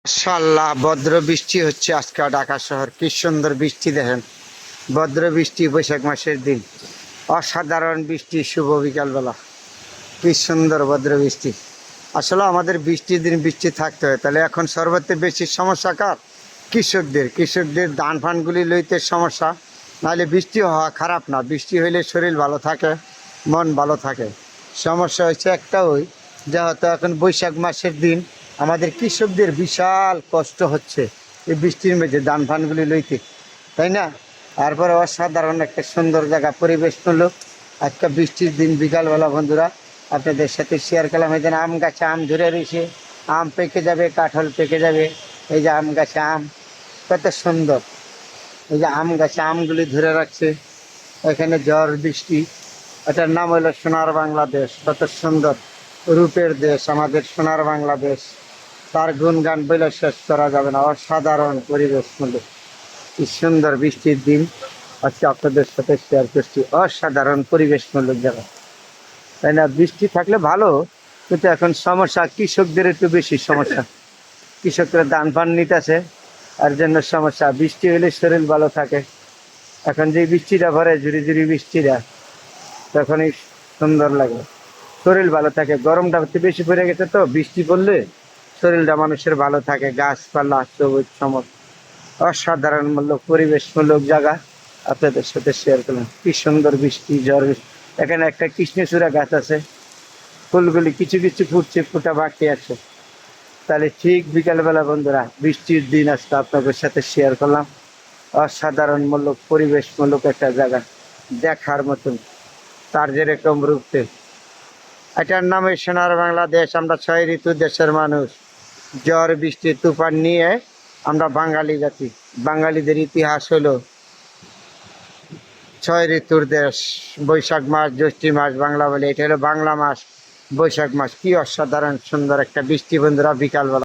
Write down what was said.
মাশাআল্লাহ, ভদ্র বৃষ্টি হচ্ছে আজকে ঢাকা শহর। কি সুন্দর বৃষ্টি দেখেন, ভদ্র বৃষ্টি, বৈশাখ মাসের দিন, অসাধারণ বৃষ্টি, শুভ বিকালবেলা। কি সুন্দর ভদ্র বৃষ্টি। আসলে আমাদের বৃষ্টির দিন বৃষ্টি থাকতে হয়, তাহলে এখন সর্বত্র বেশি সমস্যা কার? কৃষকদের ধান ফানগুলি লইতে সমস্যা। নাহলে বৃষ্টি হওয়া খারাপ না, বৃষ্টি হইলে শরীর ভালো থাকে, মন ভালো থাকে। সমস্যা হচ্ছে একটা, ওই যেহেতু এখন বৈশাখ মাসের দিন আমাদের কৃষকদের বিশাল কষ্ট হচ্ছে এই বৃষ্টির মধ্যে ধান ফানগুলি লইতে, তাই না? তারপরে অসাধারণ একটা সুন্দর জায়গা, পরিবেশমূলক আজকে বৃষ্টির দিন বিকালবেলা বন্ধুরা আপনাদের সাথে শেয়ার করলাম। এই যে আম গাছে আম ধরে রয়েছে, আম পেকে যাবে, কাঁঠাল পেকে যাবে। এই যে আম গাছে আম, কত সুন্দর। এই যে আম গাছে আমগুলি ধরে রাখছে। এখানে ঝড় বৃষ্টি, এটার নাম হলো সোনার বাংলাদেশ। কত সুন্দর রূপের দেশ আমাদের সোনার বাংলাদেশ, তার গুণগান বলে শেষ করা যাবে না। অসাধারণ পরিবেশমূলক কি সুন্দর বৃষ্টির দিন আজকে আপনাদের সাথে শেয়ার করছি। অসাধারণ পরিবেশমূলক জায়গা, তাই না? বৃষ্টি থাকলে ভালো, কিন্তু এখন সমস্যা কৃষকদের একটু বেশি সমস্যা। কৃষকরা ধান ফান নিতেছে, আর জন্য সমস্যা। বৃষ্টি হলে শরীর ভালো থাকে। এখন যে বৃষ্টিটা ভরে, ঝুড়ি ঝুড়ি বৃষ্টিটা, তখনই সুন্দর লাগে, শরীর ভালো থাকে। গরমটা একটু বেশি পড়ে গেছে, তো বৃষ্টি পড়লে শরীরটা মানুষের ভালো থাকে। গাছপালা, সবুজ সমর, অসাধারণ মূলক পরিবেশমূলক জায়গা আপনাদের সাথে শেয়ার করলাম। কি সুন্দর বৃষ্টি, ঝড় বৃষ্টি। এখানে একটা কৃষ্ণচূড়া গাছ আছে, ফুলগুলি কিছু কিছু ফুটছে, ফোটা বাকি আছে। তাহলে ঠিক বিকালবেলা বন্ধুরা বৃষ্টির দিন আজকে আপনাদের সাথে শেয়ার করলাম। অসাধারণ মূলক পরিবেশমূলক একটা জায়গা, দেখার মতন, তার যেরকম রূপে। এটার নামে সোনার বাংলাদেশ। আমরা 6 ঋতু দেশের মানুষ। ঝড় বৃষ্টি তুফান নিয়ে আমরা বাঙালি জাতি। বাঙালিদের ইতিহাস হলো 6 ঋতুর দেশ। বৈশাখ মাস, জ্যৈষ্ঠী মাস বাংলা বলে, এটা হলো বাংলা মাস, বৈশাখ মাস। কি অসাধারণ সুন্দর একটা বৃষ্টি বন্ধুরা বিকালবেলা।